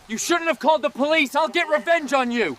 You shouldn't have called the police. I'll get revenge on you.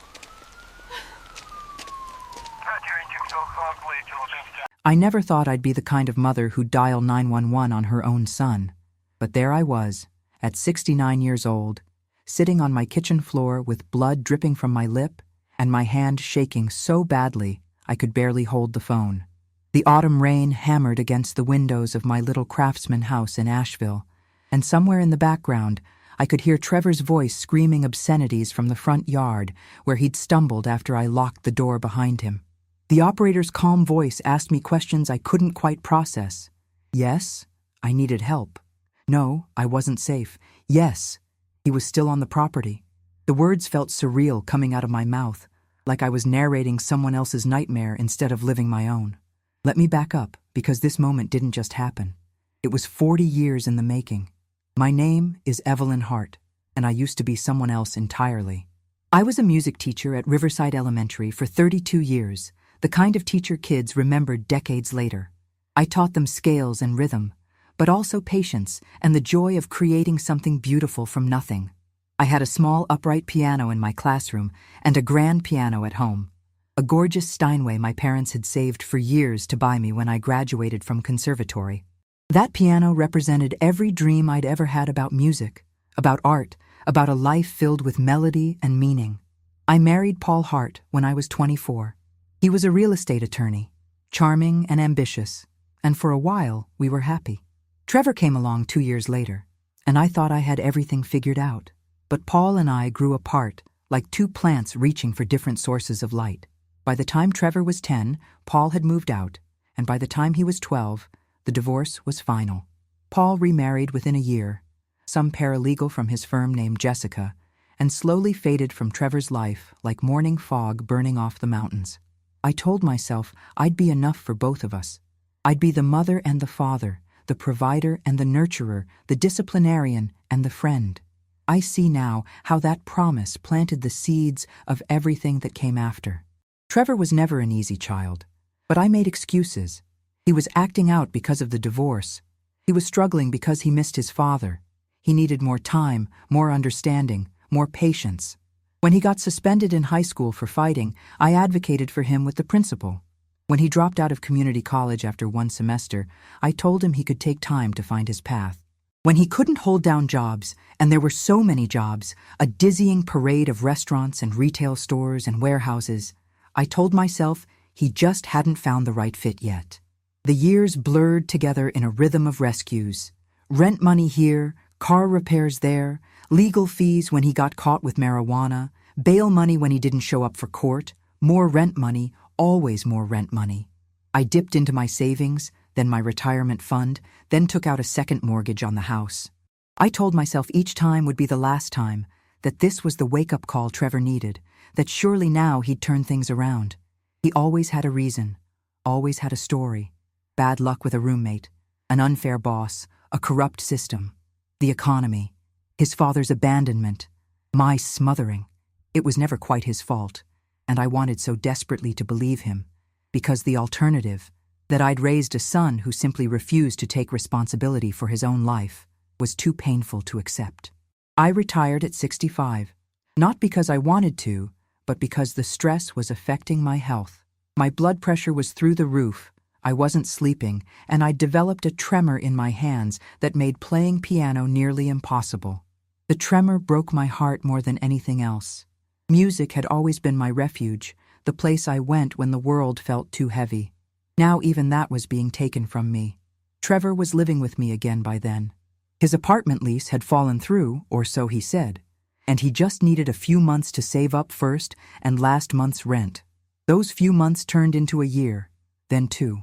I never thought I'd be the kind of mother who'd dial 911 on her own son. But there I was, at 69 years old, sitting on my kitchen floor with blood dripping from my lip and my hand shaking so badly I could barely hold the phone. The autumn rain hammered against the windows of my little craftsman house in Asheville, and somewhere in the background I could hear Trevor's voice screaming obscenities from the front yard where he'd stumbled after I locked the door behind him. The operator's calm voice asked me questions I couldn't quite process. Yes, I needed help. No, I wasn't safe. Yes, he was still on the property. The words felt surreal coming out of my mouth, like I was narrating someone else's nightmare instead of living my own. Let me back up, because this moment didn't just happen. It was 40 years in the making. My name is Evelyn Hart, and I used to be someone else entirely. I was a music teacher at Riverside Elementary for 32 years, the kind of teacher kids remembered decades later. I taught them scales and rhythm, but also patience and the joy of creating something beautiful from nothing. I had a small upright piano in my classroom and a grand piano at home, a gorgeous Steinway my parents had saved for years to buy me when I graduated from conservatory. That piano represented every dream I'd ever had about music, about art, about a life filled with melody and meaning. I married Paul Hart when I was 24. He was a real estate attorney, charming and ambitious, and for a while we were happy. Trevor came along 2 years later, and I thought I had everything figured out. But Paul and I grew apart, like two plants reaching for different sources of light. By the time Trevor was 10, Paul had moved out, and by the time he was 12, the divorce was final. Paul remarried within a year, some paralegal from his firm named Jessica, and slowly faded from Trevor's life like morning fog burning off the mountains. I told myself I'd be enough for both of us. I'd be the mother and the father, the provider and the nurturer, the disciplinarian and the friend. I see now how that promise planted the seeds of everything that came after. Trevor was never an easy child, but I made excuses. He was acting out because of the divorce. He was struggling because he missed his father. He needed more time, more understanding, more patience. When he got suspended in high school for fighting, I advocated for him with the principal. When he dropped out of community college after one semester, I told him he could take time to find his path. When he couldn't hold down jobs, and there were so many jobs, a dizzying parade of restaurants and retail stores and warehouses, I told myself he just hadn't found the right fit yet. The years blurred together in a rhythm of rescues. Rent money here, car repairs there, legal fees when he got caught with marijuana, bail money when he didn't show up for court, more rent money, always more rent money. I dipped into my savings, then my retirement fund, then took out a second mortgage on the house. I told myself each time would be the last time, that this was the wake-up call Trevor needed, that surely now he'd turn things around. He always had a reason, always had a story. Bad luck with a roommate, an unfair boss, a corrupt system, the economy, his father's abandonment, my smothering. It was never quite his fault, and I wanted so desperately to believe him, because the alternative, that I'd raised a son who simply refused to take responsibility for his own life, was too painful to accept. I retired at 65, not because I wanted to, but because the stress was affecting my health. My blood pressure was through the roof, I wasn't sleeping, and I'd developed a tremor in my hands that made playing piano nearly impossible. The tremor broke my heart more than anything else. Music had always been my refuge, the place I went when the world felt too heavy. Now even that was being taken from me. Trevor was living with me again by then. His apartment lease had fallen through, or so he said, and he just needed a few months to save up first and last month's rent. Those few months turned into a year, then 2.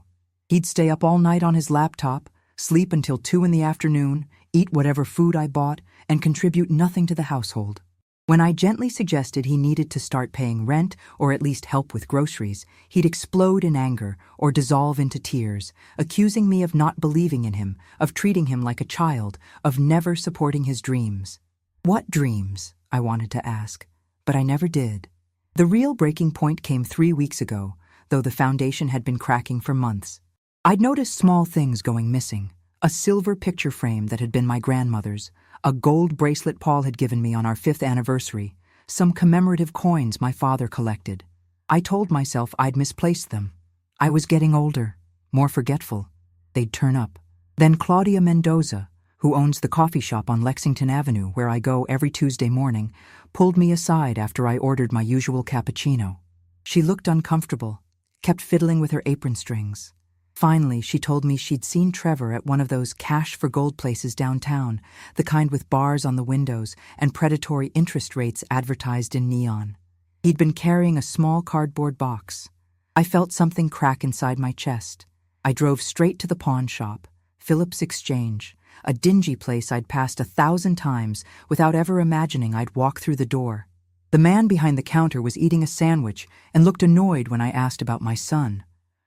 He'd stay up all night on his laptop, sleep until 2 in the afternoon, eat whatever food I bought, and contribute nothing to the household. When I gently suggested he needed to start paying rent or at least help with groceries, he'd explode in anger or dissolve into tears, accusing me of not believing in him, of treating him like a child, of never supporting his dreams. What dreams? I wanted to ask, but I never did. The real breaking point came 3 weeks ago, though the foundation had been cracking for months. I'd noticed small things going missing. A silver picture frame that had been my grandmother's, a gold bracelet Paul had given me on our 5th anniversary, some commemorative coins my father collected. I told myself I'd misplaced them. I was getting older, more forgetful. They'd turn up. Then Claudia Mendoza, who owns the coffee shop on Lexington Avenue where I go every Tuesday morning, pulled me aside after I ordered my usual cappuccino. She looked uncomfortable, kept fiddling with her apron strings. Finally, she told me she'd seen Trevor at one of those cash-for-gold places downtown, the kind with bars on the windows and predatory interest rates advertised in neon. He'd been carrying a small cardboard box. I felt something crack inside my chest. I drove straight to the pawn shop, Phillips Exchange, a dingy place I'd passed 1,000 times without ever imagining I'd walk through the door. The man behind the counter was eating a sandwich and looked annoyed when I asked about my son.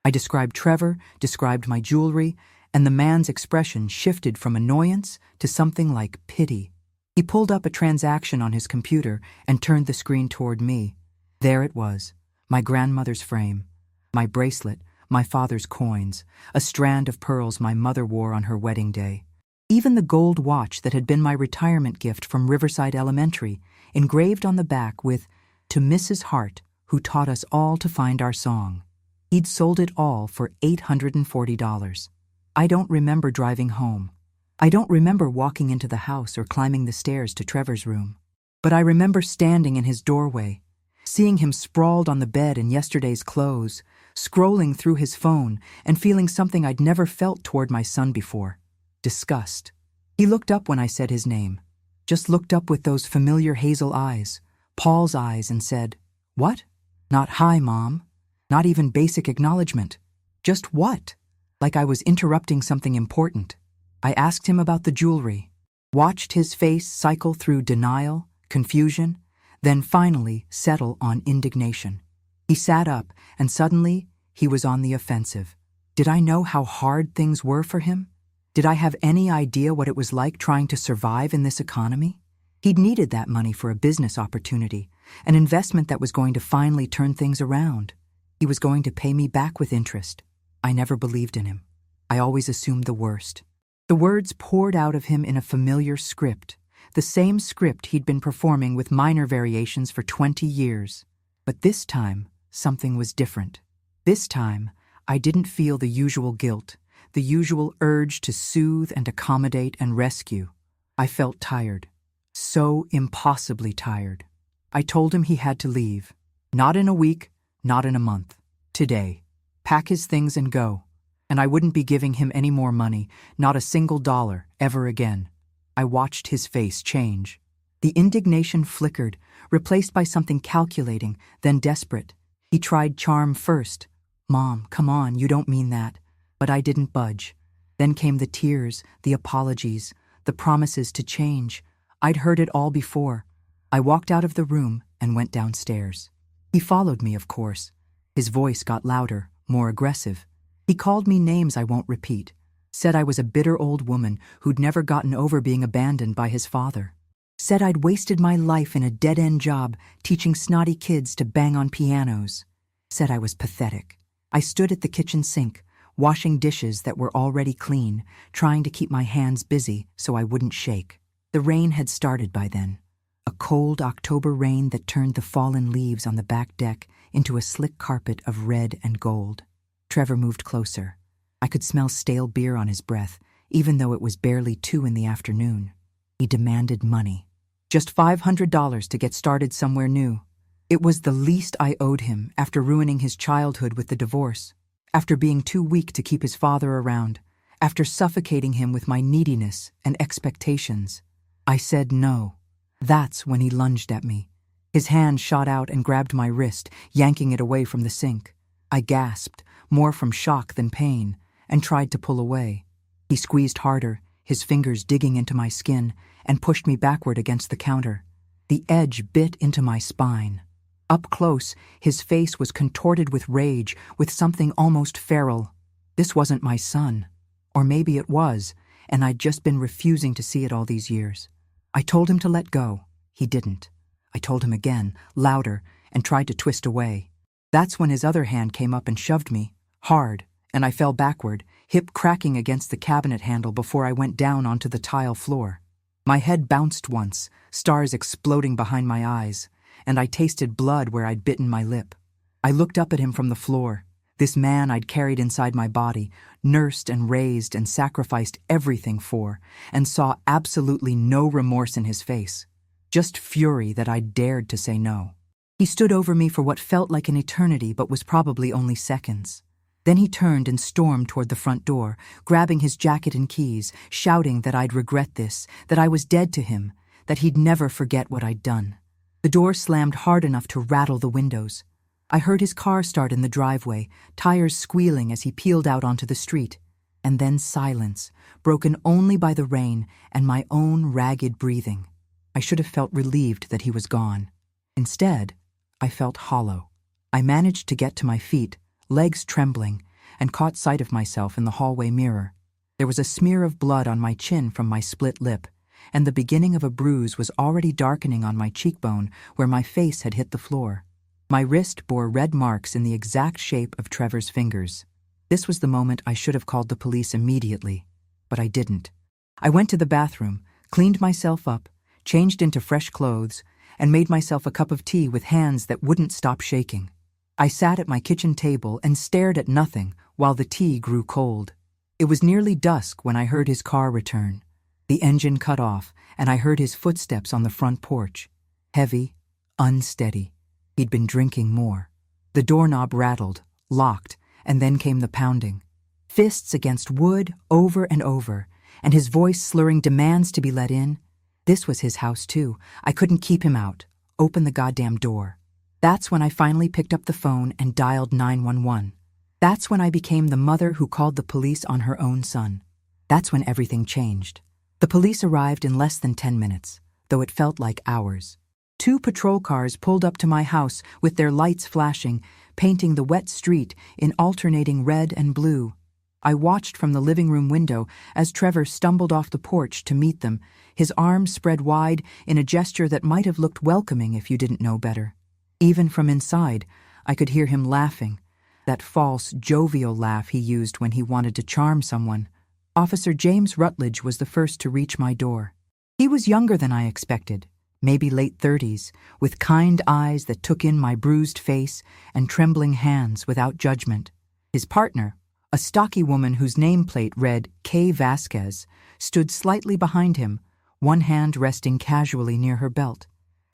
I described Trevor, described my jewelry, and the man's expression shifted from annoyance to something like pity. He pulled up a transaction on his computer and turned the screen toward me. There it was, my grandmother's frame, my bracelet, my father's coins, a strand of pearls my mother wore on her wedding day. Even the gold watch that had been my retirement gift from Riverside Elementary, engraved on the back with, "To Mrs. Hart, who taught us all to find our song." He'd sold it all for $840. I don't remember driving home. I don't remember walking into the house or climbing the stairs to Trevor's room. But I remember standing in his doorway, seeing him sprawled on the bed in yesterday's clothes, scrolling through his phone and feeling something I'd never felt toward my son before. Disgust. He looked up when I said his name, just looked up with those familiar hazel eyes, Paul's eyes, and said, "What?" Not "Hi, Mom." Not even basic acknowledgement. Just what? Like I was interrupting something important. I asked him about the jewelry, watched his face cycle through denial, confusion, then finally settle on indignation. He sat up, and suddenly he was on the offensive. Did I know how hard things were for him? Did I have any idea what it was like trying to survive in this economy? He'd needed that money for a business opportunity, an investment that was going to finally turn things around. He was going to pay me back with interest. I never believed in him. I always assumed the worst. The words poured out of him in a familiar script, the same script he'd been performing with minor variations for 20 years. But this time, something was different. This time, I didn't feel the usual guilt, the usual urge to soothe and accommodate and rescue. I felt tired. So impossibly tired. I told him he had to leave. Not in a week, not in a month. Today. Pack his things and go. And I wouldn't be giving him any more money, not a single dollar, ever again. I watched his face change. The indignation flickered, replaced by something calculating, then desperate. He tried charm first. "Mom, come on, you don't mean that." But I didn't budge. Then came the tears, the apologies, the promises to change. I'd heard it all before. I walked out of the room and went downstairs. He followed me, of course. His voice got louder, more aggressive. He called me names I won't repeat, said I was a bitter old woman who'd never gotten over being abandoned by his father, said I'd wasted my life in a dead-end job teaching snotty kids to bang on pianos, said I was pathetic. I stood at the kitchen sink, washing dishes that were already clean, trying to keep my hands busy so I wouldn't shake. The rain had started by then. A cold October rain that turned the fallen leaves on the back deck into a slick carpet of red and gold. Trevor moved closer. I could smell stale beer on his breath, even though it was barely 2 in the afternoon. He demanded money. Just $500 to get started somewhere new. It was the least I owed him after ruining his childhood with the divorce, after being too weak to keep his father around, after suffocating him with my neediness and expectations. I said no. That's when he lunged at me. His hand shot out and grabbed my wrist, yanking it away from the sink. I gasped, more from shock than pain, and tried to pull away. He squeezed harder, his fingers digging into my skin, and pushed me backward against the counter. The edge bit into my spine. Up close, his face was contorted with rage, with something almost feral. This wasn't my son. Or maybe it was, and I'd just been refusing to see it all these years. I told him to let go. He didn't. I told him again, louder, and tried to twist away. That's when his other hand came up and shoved me, hard, and I fell backward, hip cracking against the cabinet handle before I went down onto the tile floor. My head bounced once, stars exploding behind my eyes, and I tasted blood where I'd bitten my lip. I looked up at him from the floor, this man I'd carried inside my body, nursed and raised and sacrificed everything for, and saw absolutely no remorse in his face, just fury that I'd dared to say no. He stood over me for what felt like an eternity but was probably only seconds. Then he turned and stormed toward the front door, grabbing his jacket and keys, shouting that I'd regret this, that I was dead to him, that he'd never forget what I'd done. The door slammed hard enough to rattle the windows. I heard his car start in the driveway, tires squealing as he peeled out onto the street. And then silence, broken only by the rain and my own ragged breathing. I should have felt relieved that he was gone. Instead, I felt hollow. I managed to get to my feet, legs trembling, and caught sight of myself in the hallway mirror. There was a smear of blood on my chin from my split lip, and the beginning of a bruise was already darkening on my cheekbone where my face had hit the floor. My wrist bore red marks in the exact shape of Trevor's fingers. This was the moment I should have called the police immediately, but I didn't. I went to the bathroom, cleaned myself up, changed into fresh clothes, and made myself a cup of tea with hands that wouldn't stop shaking. I sat at my kitchen table and stared at nothing while the tea grew cold. It was nearly dusk when I heard his car return. The engine cut off, and I heard his footsteps on the front porch. Heavy, unsteady. He'd been drinking more. The doorknob rattled, locked, and then came the pounding. Fists against wood over and over, and his voice slurring demands to be let in. This was his house too. I couldn't keep him out. Open the goddamn door. That's when I finally picked up the phone and dialed 911. That's when I became the mother who called the police on her own son. That's when everything changed. The police arrived in less than 10 minutes, though it felt like hours. 2 patrol cars pulled up to my house with their lights flashing, painting the wet street in alternating red and blue. I watched from the living room window as Trevor stumbled off the porch to meet them, his arms spread wide in a gesture that might have looked welcoming if you didn't know better. Even from inside, I could hear him laughing, that false, jovial laugh he used when he wanted to charm someone. Officer James Rutledge was the first to reach my door. He was younger than I expected, maybe late 30s, with kind eyes that took in my bruised face and trembling hands without judgment. His partner, a stocky woman whose nameplate read K. Vasquez, stood slightly behind him, one hand resting casually near her belt.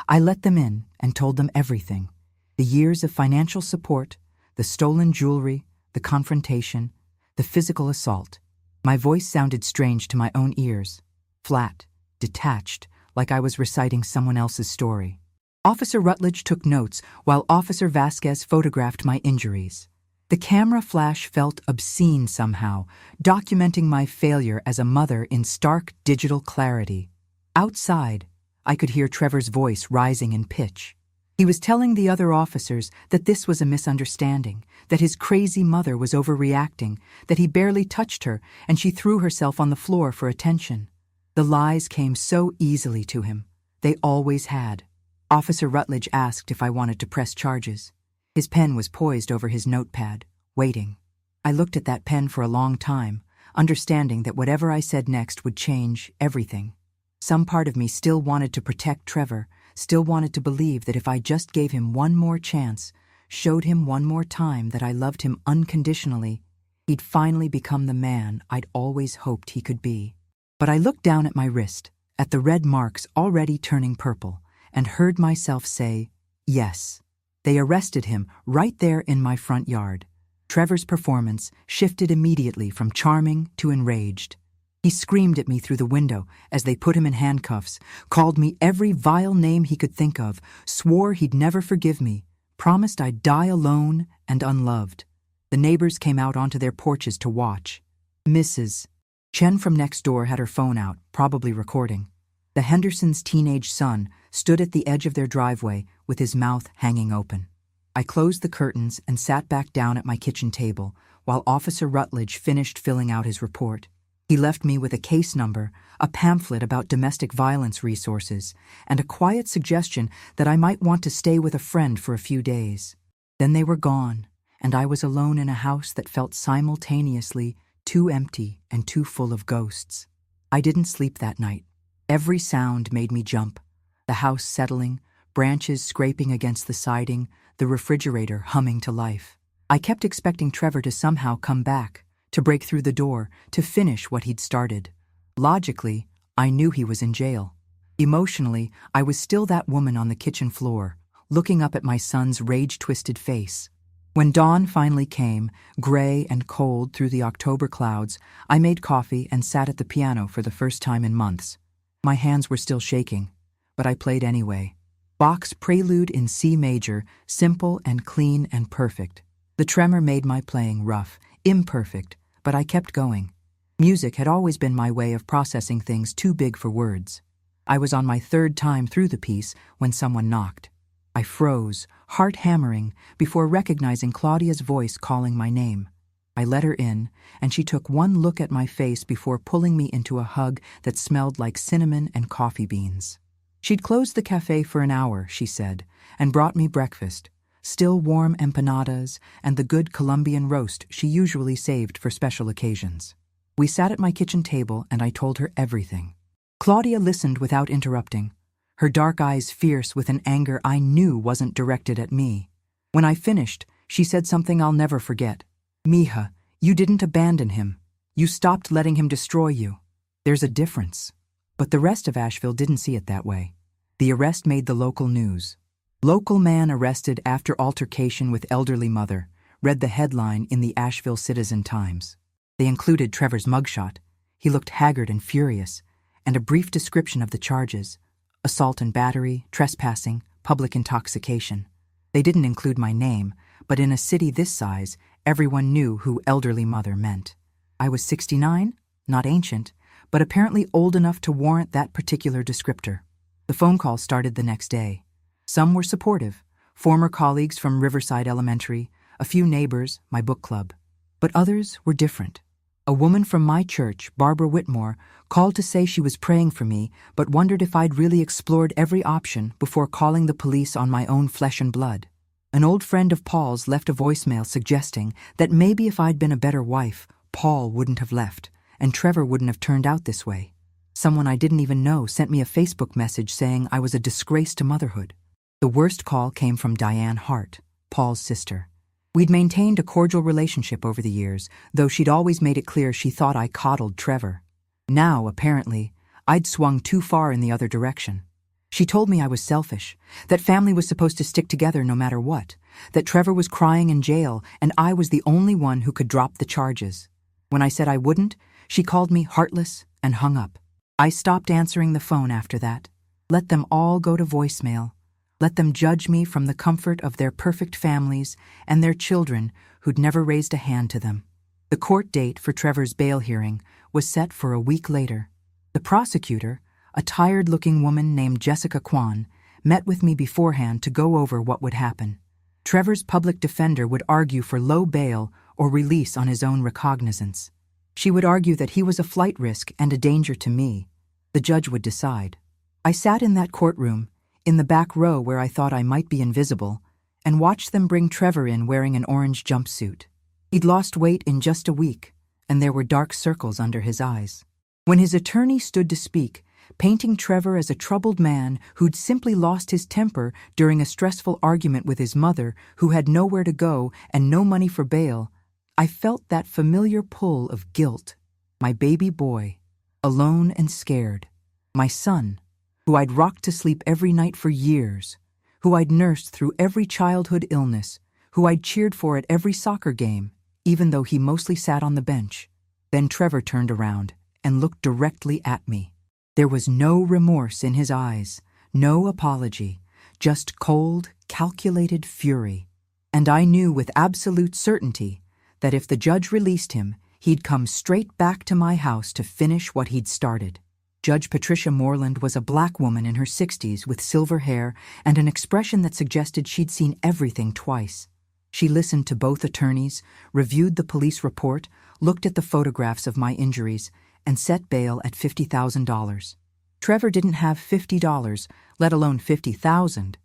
I let them in and told them everything. The years of financial support, the stolen jewelry, the confrontation, the physical assault. My voice sounded strange to my own ears, flat, detached, like I was reciting someone else's story. Officer Rutledge took notes while Officer Vasquez photographed my injuries. The camera flash felt obscene somehow, documenting my failure as a mother in stark digital clarity. Outside, I could hear Trevor's voice rising in pitch. He was telling the other officers that this was a misunderstanding, that his crazy mother was overreacting, that he barely touched her and she threw herself on the floor for attention. The lies came so easily to him. They always had. Officer Rutledge asked if I wanted to press charges. His pen was poised over his notepad, waiting. I looked at that pen for a long time, understanding that whatever I said next would change everything. Some part of me still wanted to protect Trevor, still wanted to believe that if I just gave him one more chance, showed him one more time that I loved him unconditionally, he'd finally become the man I'd always hoped he could be. But I looked down at my wrist, at the red marks already turning purple, and heard myself say, yes. They arrested him right there in my front yard. Trevor's performance shifted immediately from charming to enraged. He screamed at me through the window as they put him in handcuffs, called me every vile name he could think of, swore he'd never forgive me, promised I'd die alone and unloved. The neighbors came out onto their porches to watch. Mrs. Chen from next door had her phone out, probably recording. The Hendersons' teenage son stood at the edge of their driveway with his mouth hanging open. I closed the curtains and sat back down at my kitchen table while Officer Rutledge finished filling out his report. He left me with a case number, a pamphlet about domestic violence resources, and a quiet suggestion that I might want to stay with a friend for a few days. Then they were gone, and I was alone in a house that felt simultaneously too empty and too full of ghosts. I didn't sleep that night. Every sound made me jump. The house settling, branches scraping against the siding, the refrigerator humming to life. I kept expecting Trevor to somehow come back, to break through the door, to finish what he'd started. Logically, I knew he was in jail. Emotionally, I was still that woman on the kitchen floor, looking up at my son's rage-twisted face. When dawn finally came, gray and cold through the October clouds, I made coffee and sat at the piano for the first time in months. My hands were still shaking, but I played anyway. Bach's Prelude in C major, simple and clean and perfect. The tremor made my playing rough, imperfect, but I kept going. Music had always been my way of processing things too big for words. I was on my third time through the piece when someone knocked. I froze, heart hammering, before recognizing Claudia's voice calling my name. I let her in, and she took one look at my face before pulling me into a hug that smelled like cinnamon and coffee beans. She'd closed the cafe for an hour, she said, and brought me breakfast, still warm empanadas and the good Colombian roast she usually saved for special occasions. We sat at my kitchen table and I told her everything. Claudia listened without interrupting, her dark eyes fierce with an anger I knew wasn't directed at me. When I finished, she said something I'll never forget. "Mija, you didn't abandon him. You stopped letting him destroy you. There's a difference." But the rest of Asheville didn't see it that way. The arrest made the local news. "Local man arrested after altercation with elderly mother," read the headline in the Asheville Citizen-Times. They included Trevor's mugshot. He looked haggard and furious, and a brief description of the charges: assault and battery, trespassing, public intoxication. They didn't include my name, but in a city this size, everyone knew who elderly mother meant. I was 69, not ancient, but apparently old enough to warrant that particular descriptor. The phone call started the next day. Some were supportive, former colleagues from Riverside Elementary, a few neighbors, my book club. But others were different. A woman from my church, Barbara Whitmore, called to say she was praying for me, but wondered if I'd really explored every option before calling the police on my own flesh and blood. An old friend of Paul's left a voicemail suggesting that maybe if I'd been a better wife, Paul wouldn't have left, and Trevor wouldn't have turned out this way. Someone I didn't even know sent me a Facebook message saying I was a disgrace to motherhood. The worst call came from Diane Hart, Paul's sister. We'd maintained a cordial relationship over the years, though she'd always made it clear she thought I coddled Trevor. Now, apparently, I'd swung too far in the other direction. She told me I was selfish, that family was supposed to stick together no matter what, that Trevor was crying in jail and I was the only one who could drop the charges. When I said I wouldn't, she called me heartless and hung up. I stopped answering the phone after that. Let them all go to voicemail. Let them judge me from the comfort of their perfect families and their children who'd never raised a hand to them. The court date for Trevor's bail hearing was set for a week later. The prosecutor, a tired-looking woman named Jessica Kwan, met with me beforehand to go over what would happen. Trevor's public defender would argue for low bail or release on his own recognizance. She would argue that he was a flight risk and a danger to me. The judge would decide. I sat in that courtroom, in the back row where I thought I might be invisible, and watched them bring Trevor in wearing an orange jumpsuit. He'd lost weight in just a week, and there were dark circles under his eyes. When his attorney stood to speak, painting Trevor as a troubled man who'd simply lost his temper during a stressful argument with his mother, who had nowhere to go and no money for bail, I felt that familiar pull of guilt. My baby boy, alone and scared. My son, who I'd rocked to sleep every night for years, who I'd nursed through every childhood illness, who I'd cheered for at every soccer game, even though he mostly sat on the bench. Then Trevor turned around and looked directly at me. There was no remorse in his eyes, no apology, just cold, calculated fury. And I knew with absolute certainty that if the judge released him, he'd come straight back to my house to finish what he'd started. Judge Patricia Moreland was a black woman in her 60s with silver hair and an expression that suggested she'd seen everything twice. She listened to both attorneys, reviewed the police report, looked at the photographs of my injuries, and set bail at $50,000. Trevor didn't have $50, let alone $50,000.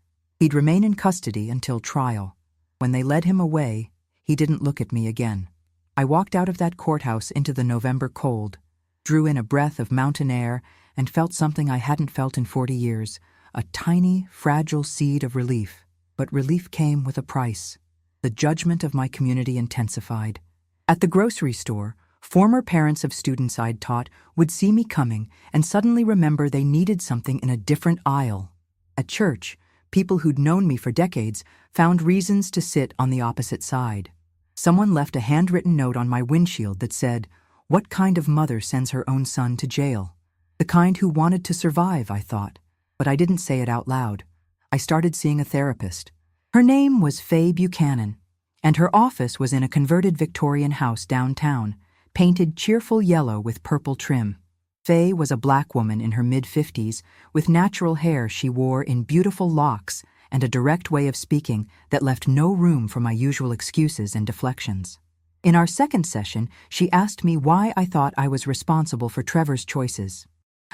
He'd remain in custody until trial. When they led him away, he didn't look at me again. I walked out of that courthouse into the November cold, drew in a breath of mountain air, and felt something I hadn't felt in 40 years, a tiny, fragile seed of relief. But relief came with a price. The judgment of my community intensified. At the grocery store, former parents of students I'd taught would see me coming and suddenly remember they needed something in a different aisle. At church, people who'd known me for decades found reasons to sit on the opposite side. Someone left a handwritten note on my windshield that said, "What kind of mother sends her own son to jail?" The kind who wanted to survive, I thought. But I didn't say it out loud. I started seeing a therapist. Her name was Faye Buchanan, and her office was in a converted Victorian house downtown, painted cheerful yellow with purple trim. Faye was a black woman in her mid-50s, with natural hair she wore in beautiful locks and a direct way of speaking that left no room for my usual excuses and deflections. In our second session, she asked me why I thought I was responsible for Trevor's choices.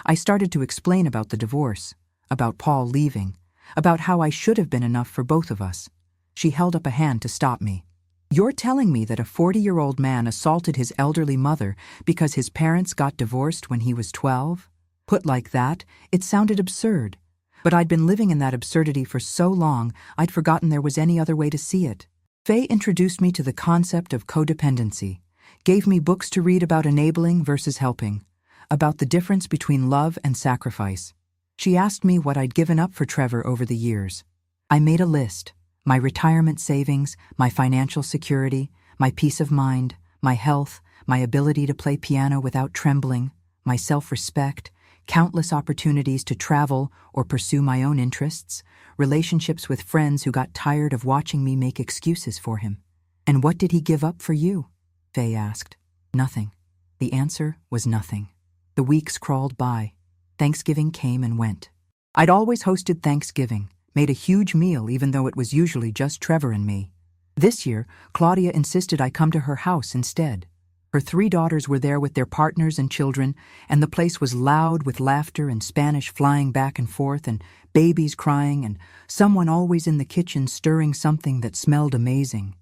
I started to explain about the divorce, about Paul leaving, about how I should have been enough for both of us. She held up a hand to stop me. "You're telling me that a 40-year-old man assaulted his elderly mother because his parents got divorced when he was 12? Put like that, it sounded absurd. But I'd been living in that absurdity for so long, I'd forgotten there was any other way to see it. Faye introduced me to the concept of codependency, gave me books to read about enabling versus helping, about the difference between love and sacrifice. She asked me what I'd given up for Trevor over the years. I made a list: my retirement savings, my financial security, my peace of mind, my health, my ability to play piano without trembling, my self-respect, countless opportunities to travel or pursue my own interests, relationships with friends who got tired of watching me make excuses for him. "And what did he give up for you?" Faye asked. "Nothing." The answer was nothing. The weeks crawled by. Thanksgiving came and went. I'd always hosted Thanksgiving, made a huge meal even though it was usually just Trevor and me. This year, Claudia insisted I come to her house instead. Her 3 daughters were there with their partners and children, and the place was loud with laughter and Spanish flying back and forth and babies crying and someone always in the kitchen stirring something that smelled amazing.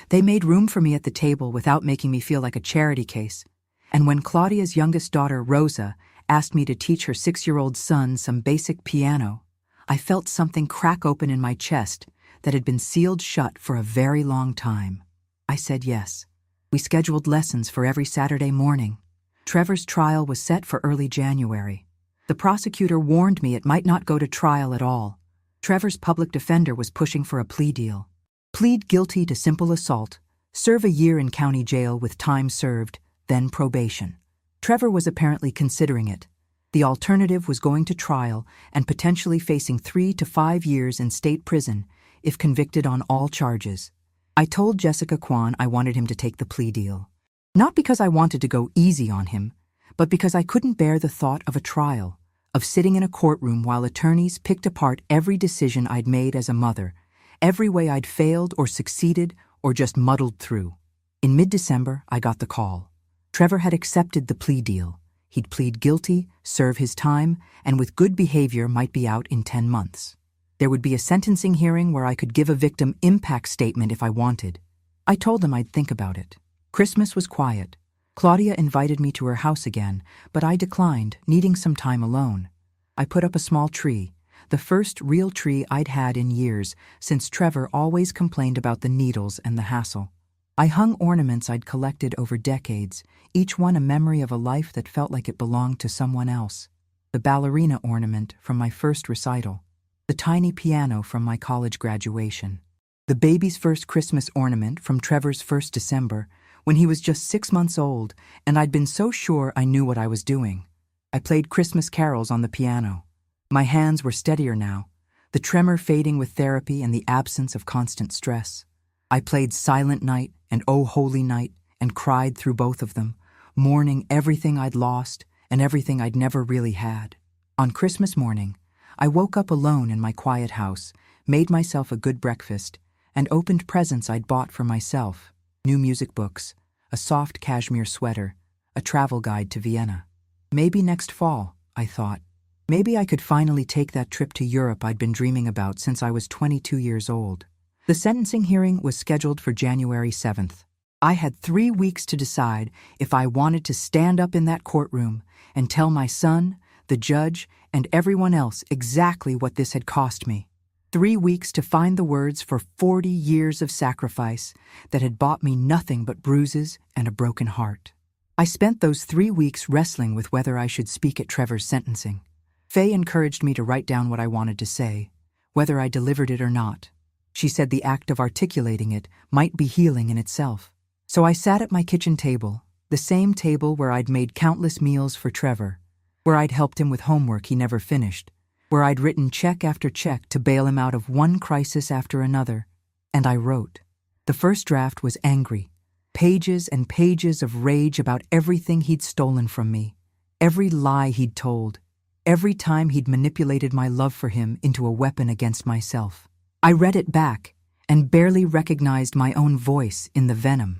They made room for me at the table without making me feel like a charity case. And when Claudia's youngest daughter, Rosa, asked me to teach her 6-year-old son some basic piano, I felt something crack open in my chest that had been sealed shut for a very long time. I said yes. We scheduled lessons for every Saturday morning. Trevor's trial was set for early January. The prosecutor warned me it might not go to trial at all. Trevor's public defender was pushing for a plea deal. Plead guilty to simple assault, serve a year in county jail with time served, then probation. Trevor was apparently considering it. The alternative was going to trial and potentially facing 3 to 5 years in state prison if convicted on all charges. I told Jessica Kwan I wanted him to take the plea deal. Not because I wanted to go easy on him, but because I couldn't bear the thought of a trial, of sitting in a courtroom while attorneys picked apart every decision I'd made as a mother, every way I'd failed or succeeded or just muddled through. In mid-December, I got the call. Trevor had accepted the plea deal. He'd plead guilty, serve his time, and with good behavior might be out in 10 months. There would be a sentencing hearing where I could give a victim impact statement if I wanted. I told him I'd think about it. Christmas was quiet. Claudia invited me to her house again, but I declined, needing some time alone. I put up a small tree, the first real tree I'd had in years, since Trevor always complained about the needles and the hassle. I hung ornaments I'd collected over decades, each one a memory of a life that felt like it belonged to someone else. The ballerina ornament from my first recital. The tiny piano from my college graduation. The baby's first Christmas ornament from Trevor's first December, when he was just 6 months old, and I'd been so sure I knew what I was doing. I played Christmas carols on the piano. My hands were steadier now, the tremor fading with therapy and the absence of constant stress. I played Silent Night and Oh Holy Night and cried through both of them, mourning everything I'd lost and everything I'd never really had. On Christmas morning, I woke up alone in my quiet house, made myself a good breakfast, and opened presents I'd bought for myself: new music books, a soft cashmere sweater, a travel guide to Vienna. Maybe next fall, I thought. Maybe I could finally take that trip to Europe I'd been dreaming about since I was 22 years old. The sentencing hearing was scheduled for January 7th. I had 3 weeks to decide if I wanted to stand up in that courtroom and tell my son, the judge, and everyone else exactly what this had cost me. 3 weeks to find the words for 40 years of sacrifice that had bought me nothing but bruises and a broken heart. I spent those 3 weeks wrestling with whether I should speak at Trevor's sentencing. Faye encouraged me to write down what I wanted to say, whether I delivered it or not. She said the act of articulating it might be healing in itself. So I sat at my kitchen table, the same table where I'd made countless meals for Trevor, where I'd helped him with homework he never finished, where I'd written check after check to bail him out of one crisis after another, and I wrote. The first draft was angry, pages and pages of rage about everything he'd stolen from me, every lie he'd told, every time he'd manipulated my love for him into a weapon against myself. I read it back and barely recognized my own voice in the venom.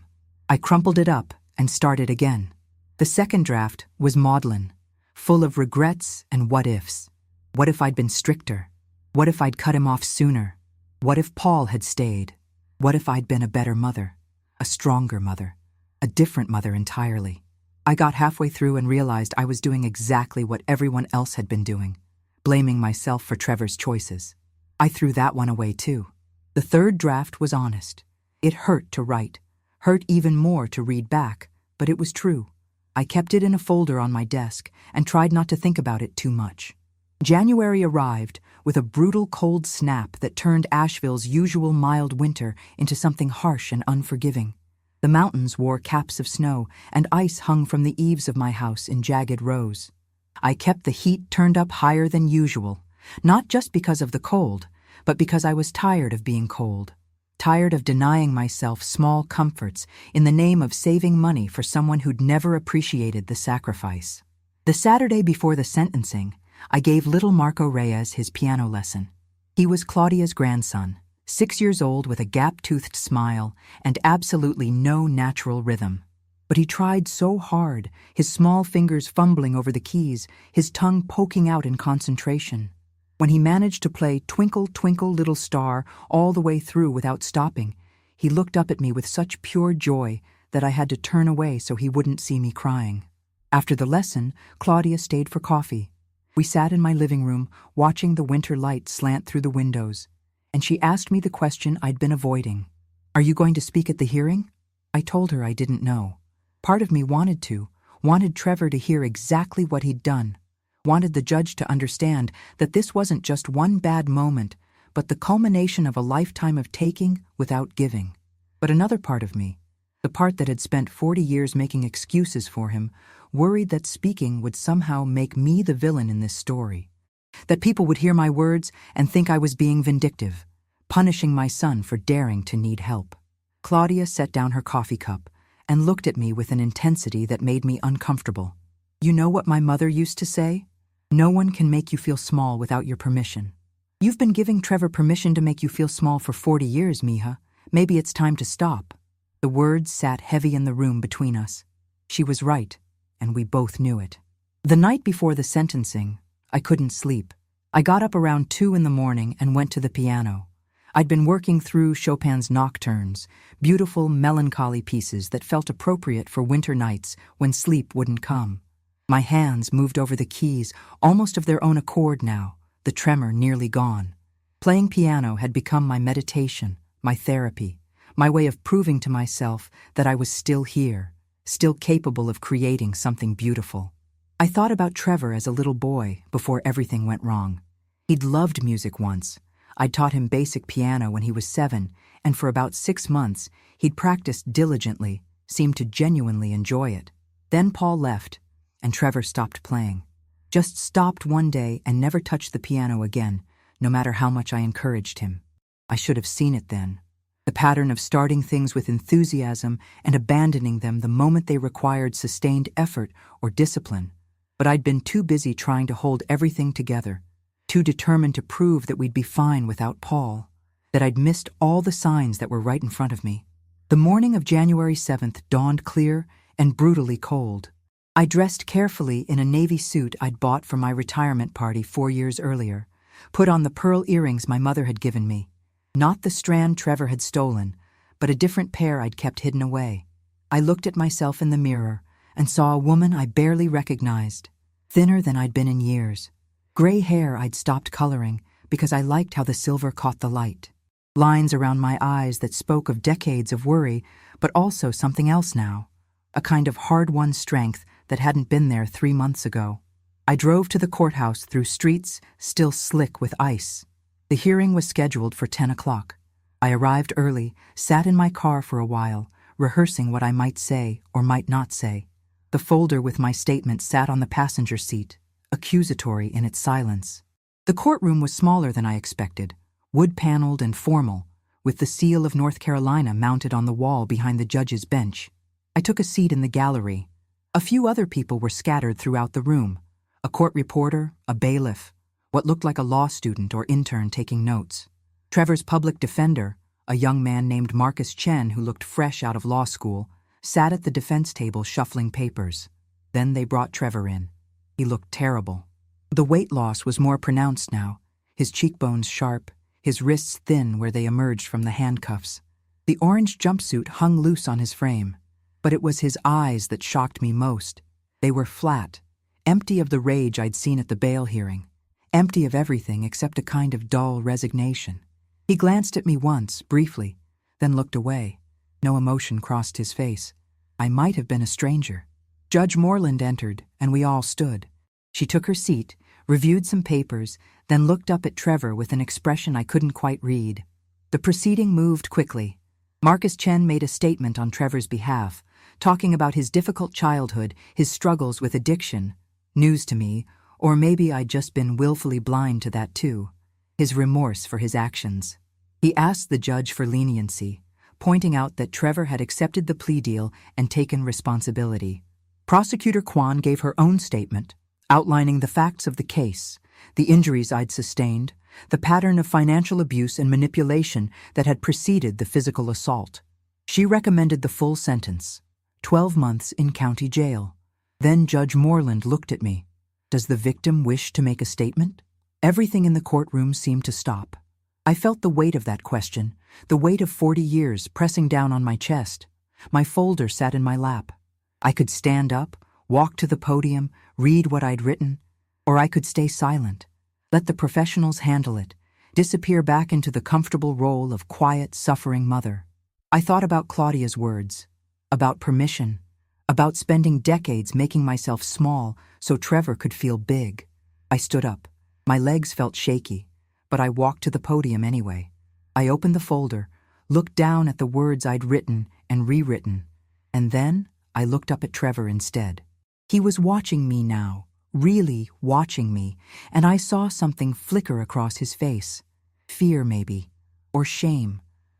I crumpled it up and started again. The second draft was maudlin, full of regrets and what-ifs. What if I'd been stricter? What if I'd cut him off sooner? What if Paul had stayed? What if I'd been a better mother? A stronger mother? A different mother entirely? I got halfway through and realized I was doing exactly what everyone else had been doing, blaming myself for Trevor's choices. I threw that one away too. The third draft was honest. It hurt to write, hurt even more to read back, but it was true. I kept it in a folder on my desk and tried not to think about it too much. January arrived with a brutal cold snap that turned Asheville's usual mild winter into something harsh and unforgiving. The mountains wore caps of snow, and ice hung from the eaves of my house in jagged rows. I kept the heat turned up higher than usual, not just because of the cold, but because I was tired of being cold. Tired of denying myself small comforts in the name of saving money for someone who'd never appreciated the sacrifice. The Saturday before the sentencing, I gave little Marco Reyes his piano lesson. He was Claudia's grandson, 6 years old with a gap-toothed smile and absolutely no natural rhythm. But he tried so hard, his small fingers fumbling over the keys, his tongue poking out in concentration. When he managed to play Twinkle, Twinkle, Little Star all the way through without stopping, he looked up at me with such pure joy that I had to turn away so he wouldn't see me crying. After the lesson, Claudia stayed for coffee. We sat in my living room, watching the winter light slant through the windows, and she asked me the question I'd been avoiding. "Are you going to speak at the hearing?" I told her I didn't know. Part of me wanted Trevor to hear exactly what he'd done, wanted the judge to understand that this wasn't just one bad moment, but the culmination of a lifetime of taking without giving. But another part of me, the part that had spent 40 years making excuses for him, worried that speaking would somehow make me the villain in this story. That people would hear my words and think I was being vindictive, punishing my son for daring to need help. Claudia set down her coffee cup and looked at me with an intensity that made me uncomfortable. "You know what my mother used to say? No one can make you feel small without your permission. You've been giving Trevor permission to make you feel small for 40 years, Mija. Maybe it's time to stop." The words sat heavy in the room between us. She was right, and we both knew it. The night before the sentencing, I couldn't sleep. I got up around 2 in the morning and went to the piano. I'd been working through Chopin's nocturnes, beautiful, melancholy pieces that felt appropriate for winter nights when sleep wouldn't come. My hands moved over the keys, almost of their own accord now, the tremor nearly gone. Playing piano had become my meditation, my therapy, my way of proving to myself that I was still here, still capable of creating something beautiful. I thought about Trevor as a little boy before everything went wrong. He'd loved music once. I'd taught him basic piano when he was 7, and for about 6 months, he'd practiced diligently, seemed to genuinely enjoy it. Then Paul left, and Trevor stopped playing. Just stopped one day and never touched the piano again, no matter how much I encouraged him. I should have seen it then. The pattern of starting things with enthusiasm and abandoning them the moment they required sustained effort or discipline. But I'd been too busy trying to hold everything together, too determined to prove that we'd be fine without Paul, that I'd missed all the signs that were right in front of me. The morning of January 7th dawned clear and brutally cold. I dressed carefully in a navy suit I'd bought for my retirement party 4 years earlier, put on the pearl earrings my mother had given me. Not the strand Trevor had stolen, but a different pair I'd kept hidden away. I looked at myself in the mirror and saw a woman I barely recognized, thinner than I'd been in years. Gray hair I'd stopped coloring because I liked how the silver caught the light. Lines around my eyes that spoke of decades of worry, but also something else now, a kind of hard-won strength that hadn't been there 3 months ago. I drove to the courthouse through streets still slick with ice. The hearing was scheduled for 10 o'clock. I arrived early, sat in my car for a while, rehearsing what I might say or might not say. The folder with my statement sat on the passenger seat, accusatory in its silence. The courtroom was smaller than I expected, wood-paneled and formal, with the seal of North Carolina mounted on the wall behind the judge's bench. I took a seat in the gallery. A few other people were scattered throughout the room. A court reporter, a bailiff, what looked like a law student or intern taking notes. Trevor's public defender, a young man named Marcus Chen who looked fresh out of law school, sat at the defense table shuffling papers. Then they brought Trevor in. He looked terrible. The weight loss was more pronounced now, his cheekbones sharp, his wrists thin where they emerged from the handcuffs. The orange jumpsuit hung loose on his frame, but it was his eyes that shocked me most. They were flat, empty of the rage I'd seen at the bail hearing, empty of everything except a kind of dull resignation. He glanced at me once, briefly, then looked away. No emotion crossed his face. I might have been a stranger. Judge Moreland entered, and we all stood. She took her seat, reviewed some papers, then looked up at Trevor with an expression I couldn't quite read. The proceeding moved quickly. Marcus Chen made a statement on Trevor's behalf, talking about his difficult childhood, his struggles with addiction. News to me, or maybe I'd just been willfully blind to that too. His remorse for his actions. He asked the judge for leniency, pointing out that Trevor had accepted the plea deal and taken responsibility. Prosecutor Kwan gave her own statement, outlining the facts of the case, the injuries I'd sustained, the pattern of financial abuse and manipulation that had preceded the physical assault. She recommended the full sentence, 12 months in county jail. Then Judge Moreland looked at me. Does the victim wish to make a statement? Everything in the courtroom seemed to stop. I felt the weight of that question, the weight of 40 years pressing down on my chest. My folder sat in my lap. I could stand up, walk to the podium, read what I'd written, or I could stay silent, let the professionals handle it, disappear back into the comfortable role of quiet, suffering mother. I thought about Claudia's words, about permission, about spending decades making myself small so Trevor could feel big. I stood up. My legs felt shaky, but I walked to the podium anyway. I opened the folder, looked down at the words I'd written and rewritten, and then I looked up at Trevor instead. He was watching me now, really watching me, and I saw something flicker across his face. Fear, maybe, or shame.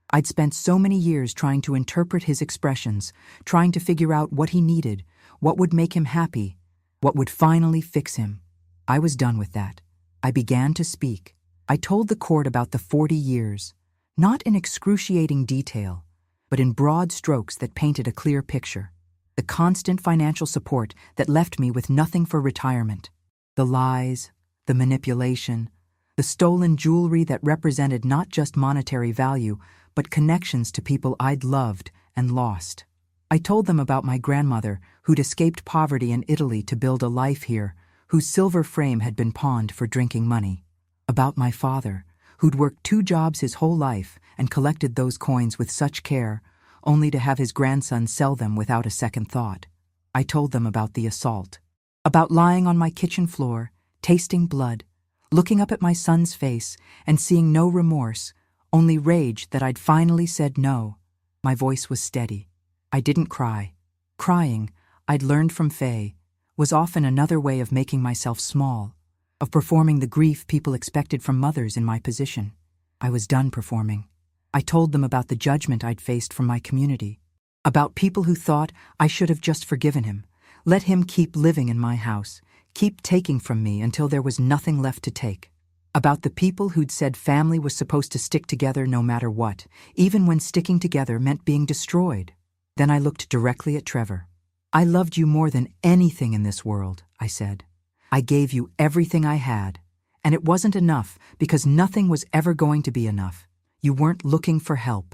I'd spent so many years trying to interpret his expressions, trying to figure out what he needed, what would make him happy, what would finally fix him. I was done with that. I began to speak. I told the court about the 40 years, not in excruciating detail, but in broad strokes that painted a clear picture. The constant financial support that left me with nothing for retirement. The lies, the manipulation, the stolen jewelry that represented not just monetary value, but connections to people I'd loved and lost. I told them about my grandmother, who'd escaped poverty in Italy to build a life here, whose silver frame had been pawned for drinking money. About my father, who'd worked 2 jobs his whole life and collected those coins with such care, only to have his grandson sell them without a second thought. I told them about the assault, about lying on my kitchen floor, tasting blood, looking up at my son's face and seeing no remorse, only rage that I'd finally said no. My voice was steady. I didn't cry. Crying, I'd learned from Faye, was often another way of making myself small, of performing the grief people expected from mothers in my position. I was done performing. I told them about the judgment I'd faced from my community, about people who thought I should have just forgiven him, let him keep living in my house, keep taking from me until there was nothing left to take, about the people who'd said family was supposed to stick together no matter what, even when sticking together meant being destroyed. Then I looked directly at Trevor. I loved you more than anything in this world, I said. I gave you everything I had, and it wasn't enough because nothing was ever going to be enough. You weren't looking for help.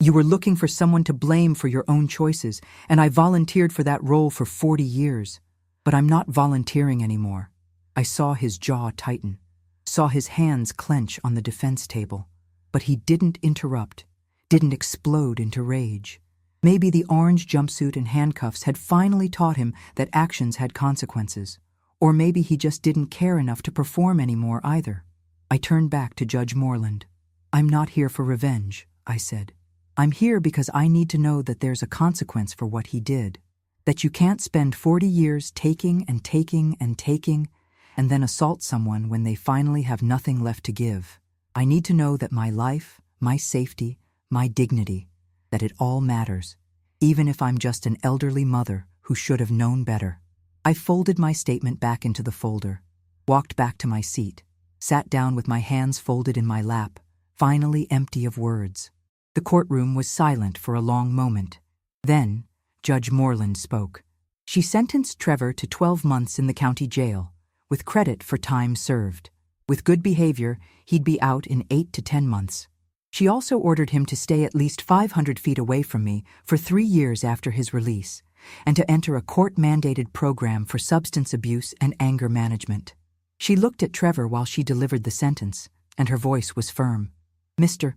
You were looking for someone to blame for your own choices, and I volunteered for that role for 40 years. But I'm not volunteering anymore." I saw his jaw tighten, saw his hands clench on the defense table. But he didn't interrupt, didn't explode into rage. Maybe the orange jumpsuit and handcuffs had finally taught him that actions had consequences. Or maybe he just didn't care enough to perform anymore either. I turned back to Judge Moreland. "I'm not here for revenge," I said. "I'm here because I need to know that there's a consequence for what he did. That you can't spend 40 years taking and taking and taking and then assault someone when they finally have nothing left to give. I need to know that my life, my safety, my dignity, that it all matters, even if I'm just an elderly mother who should have known better." I folded my statement back into the folder, walked back to my seat, sat down with my hands folded in my lap, finally empty of words. The courtroom was silent for a long moment. Then, Judge Moreland spoke. She sentenced Trevor to 12 months in the county jail, with credit for time served. With good behavior, he'd be out in 8 to 10 months. She also ordered him to stay at least 500 feet away from me for 3 years after his release, and to enter a court-mandated program for substance abuse and anger management. She looked at Trevor while she delivered the sentence, and her voice was firm. "Mr.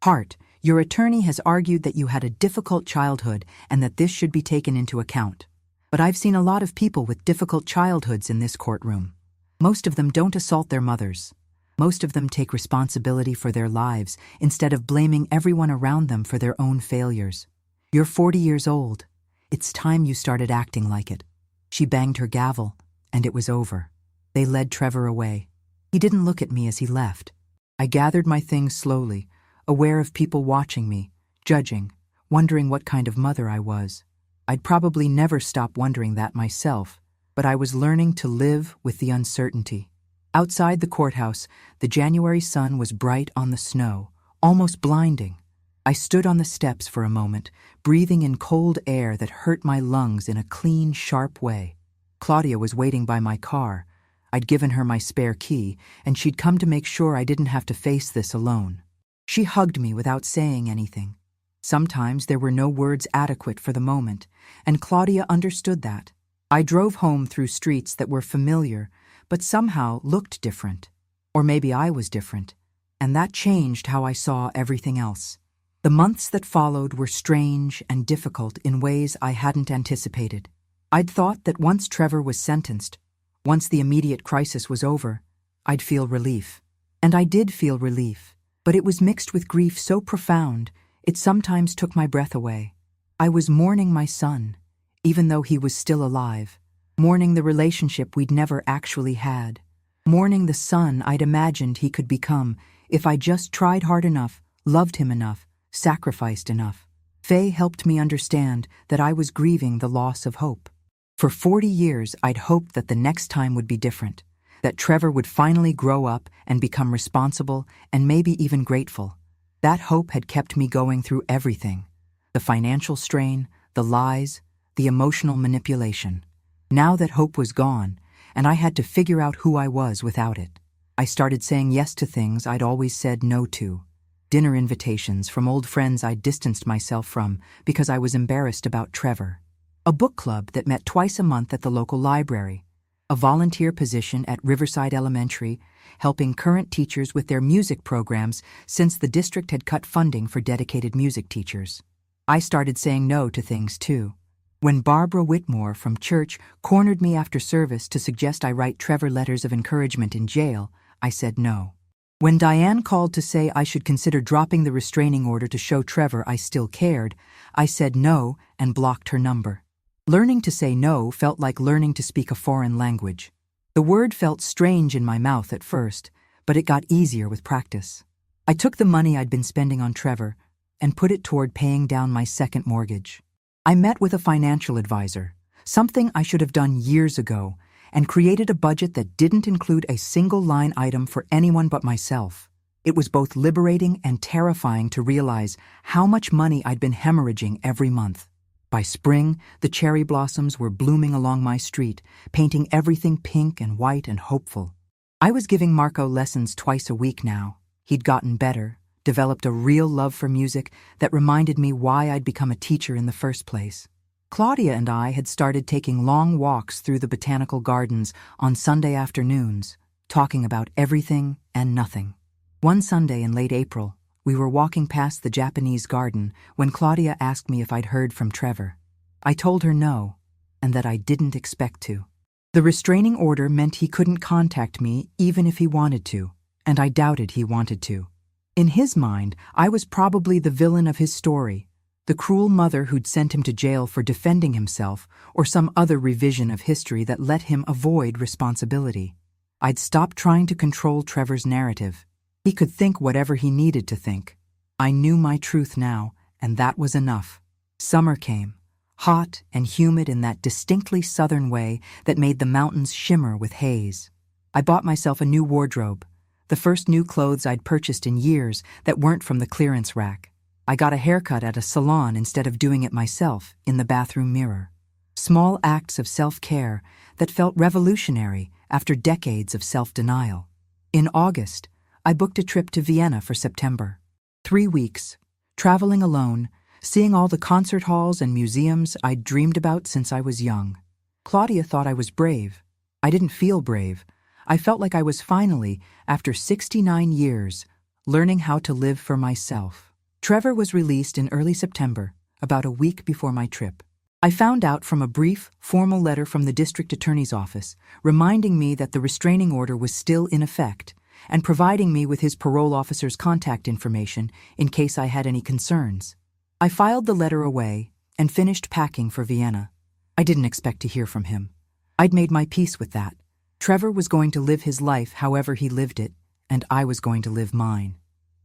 Hart, your attorney has argued that you had a difficult childhood and that this should be taken into account. But I've seen a lot of people with difficult childhoods in this courtroom. Most of them don't assault their mothers. Most of them take responsibility for their lives instead of blaming everyone around them for their own failures. You're 40 years old. It's time you started acting like it." She banged her gavel, and it was over. They led Trevor away. He didn't look at me as he left. I gathered my things slowly, aware of people watching me, judging, wondering what kind of mother I was. I'd probably never stop wondering that myself, but I was learning to live with the uncertainty. Outside the courthouse, the January sun was bright on the snow, almost blinding. I stood on the steps for a moment, breathing in cold air that hurt my lungs in a clean, sharp way. Claudia was waiting by my car. I'd given her my spare key, and she'd come to make sure I didn't have to face this alone. She hugged me without saying anything. Sometimes there were no words adequate for the moment, and Claudia understood that. I drove home through streets that were familiar, but somehow looked different. Or maybe I was different, and that changed how I saw everything else. The months that followed were strange and difficult in ways I hadn't anticipated. I'd thought that once Trevor was sentenced, once the immediate crisis was over, I'd feel relief. And I did feel relief, but it was mixed with grief so profound, it sometimes took my breath away. I was mourning my son, even though he was still alive, mourning the relationship we'd never actually had, mourning the son I'd imagined he could become if I just tried hard enough, loved him enough, sacrificed enough. Faye helped me understand that I was grieving the loss of hope. For 40 years, I'd hoped that the next time would be different, that Trevor would finally grow up and become responsible and maybe even grateful. That hope had kept me going through everything: the financial strain, the lies, the emotional manipulation. Now that hope was gone, and I had to figure out who I was without it, I started saying yes to things I'd always said no to. Dinner invitations from old friends I'd distanced myself from because I was embarrassed about Trevor. A book club that met twice a month at the local library. A volunteer position at Riverside Elementary, helping current teachers with their music programs since the district had cut funding for dedicated music teachers. I started saying no to things too. When Barbara Whitmore from church cornered me after service to suggest I write Trevor letters of encouragement in jail, I said no. When Diane called to say I should consider dropping the restraining order to show Trevor I still cared, I said no and blocked her number. Learning to say no felt like learning to speak a foreign language. The word felt strange in my mouth at first, but it got easier with practice. I took the money I'd been spending on Trevor and put it toward paying down my second mortgage. I met with a financial advisor, something I should have done years ago, and created a budget that didn't include a single line item for anyone but myself. It was both liberating and terrifying to realize how much money I'd been hemorrhaging every month. By spring, the cherry blossoms were blooming along my street, painting everything pink and white and hopeful. I was giving Marco lessons twice a week now. He'd gotten better, developed a real love for music that reminded me why I'd become a teacher in the first place. Claudia and I had started taking long walks through the botanical gardens on Sunday afternoons, talking about everything and nothing. One Sunday in late April, we were walking past the Japanese garden when Claudia asked me if I'd heard from Trevor. I told her no, and that I didn't expect to. The restraining order meant he couldn't contact me even if he wanted to, and I doubted he wanted to. In his mind, I was probably the villain of his story, the cruel mother who'd sent him to jail for defending himself or some other revision of history that let him avoid responsibility. I'd stopped trying to control Trevor's narrative. He could think whatever he needed to think. I knew my truth now, and that was enough. Summer came, hot and humid in that distinctly southern way that made the mountains shimmer with haze. I bought myself a new wardrobe, the first new clothes I'd purchased in years that weren't from the clearance rack. I got a haircut at a salon instead of doing it myself in the bathroom mirror. Small acts of self-care that felt revolutionary after decades of self-denial. In August, I booked a trip to Vienna for September. 3 weeks, traveling alone, seeing all the concert halls and museums I'd dreamed about since I was young. Claudia thought I was brave. I didn't feel brave. I felt like I was finally, after 69 years, learning how to live for myself. Trevor was released in early September, about a week before my trip. I found out from a brief, formal letter from the district attorney's office, reminding me that the restraining order was still in effect, and providing me with his parole officer's contact information in case I had any concerns. I filed the letter away and finished packing for Vienna. I didn't expect to hear from him. I'd made my peace with that. Trevor was going to live his life however he lived it, and I was going to live mine.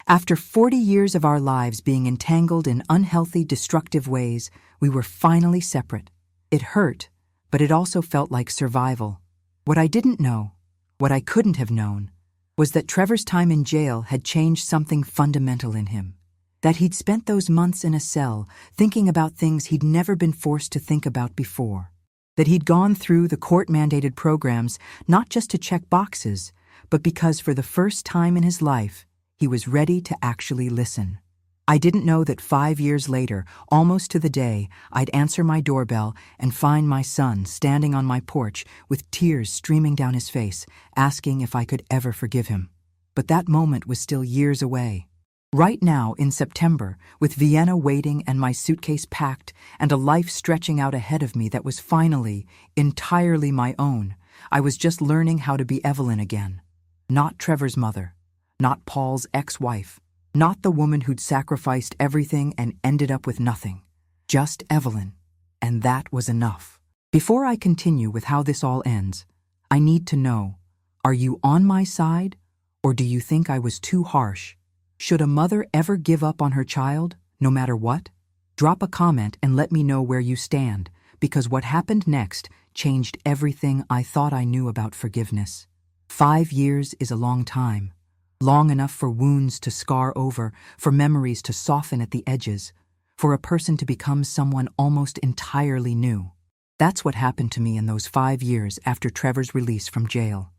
After 40 years of our lives being entangled in unhealthy, destructive ways, we were finally separate. It hurt, but it also felt like survival. What I didn't know, what I couldn't have known, was that Trevor's time in jail had changed something fundamental in him. That he'd spent those months in a cell thinking about things he'd never been forced to think about before. That he'd gone through the court-mandated programs not just to check boxes, but because for the first time in his life, he was ready to actually listen. I didn't know that 5 years later, almost to the day, I'd answer my doorbell and find my son standing on my porch with tears streaming down his face, asking if I could ever forgive him. But that moment was still years away. Right now, in September, with Vienna waiting and my suitcase packed and a life stretching out ahead of me that was finally, entirely my own, I was just learning how to be Evelyn again. Not Trevor's mother. Not Paul's ex-wife. Not the woman who'd sacrificed everything and ended up with nothing. Just Evelyn. And that was enough. Before I continue with how this all ends, I need to know, are you on my side, or do you think I was too harsh? Should a mother ever give up on her child, no matter what? Drop a comment and let me know where you stand, because what happened next changed everything I thought I knew about forgiveness. 5 years is a long time. Long enough for wounds to scar over, for memories to soften at the edges, for a person to become someone almost entirely new. That's what happened to me in those 5 years after Trevor's release from jail.